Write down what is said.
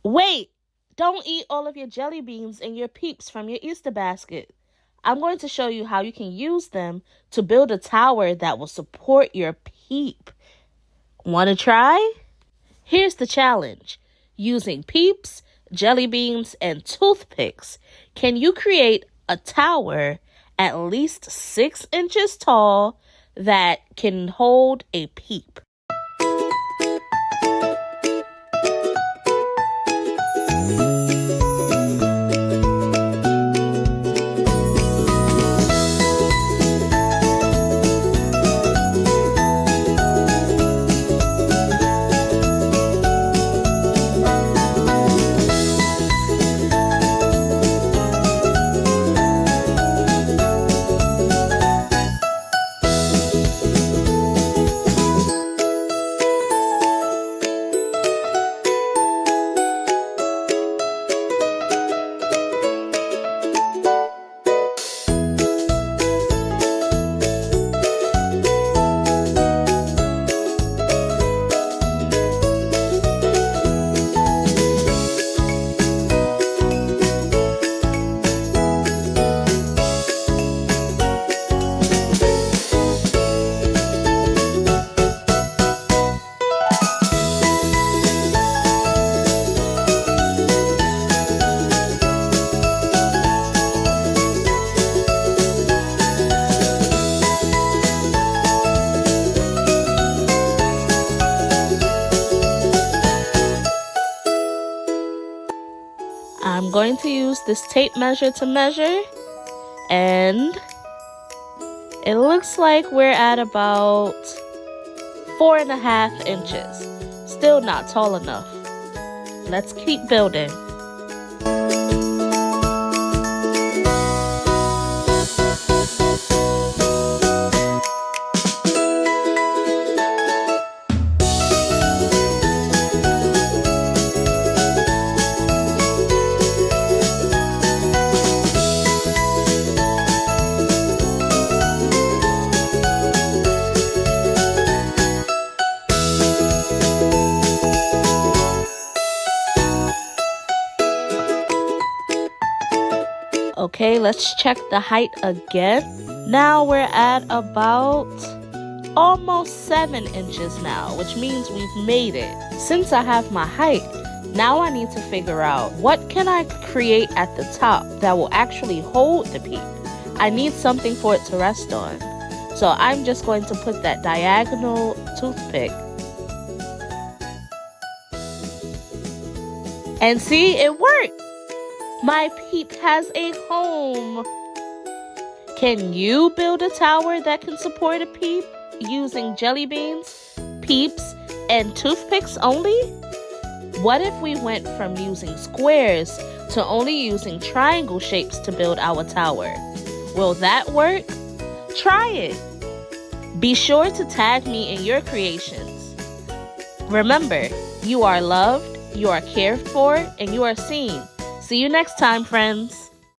Wait! Don't eat all of your jelly beans and your peeps from your Easter basket. I'm going to show you how you can use them to build a tower that will support your peep. Want to try? Here's the challenge. Using peeps, jelly beans, and toothpicks, can you create a tower at least 6 inches tall that can hold a peep? I'm going to use this tape measure to measure, and it looks like we're at about 4.5 inches. Still not tall enough. Let's keep building. Okay, let's check the height again. Now we're at about almost 7 inches now, which means we've made it. Since I have my height, now I need to figure out what can I create at the top that will actually hold the peep. I need something for it to rest on. So I'm just going to put that diagonal toothpick. And see, it worked! My peep has a home. Can you build a tower that can support a peep using jelly beans, peeps, and toothpicks only? What if we went from using squares to only using triangle shapes to build our tower? Will that work? Try it. Be sure to tag me in your creations. Remember, you are loved, you are cared for, and you are seen. See you next time, friends.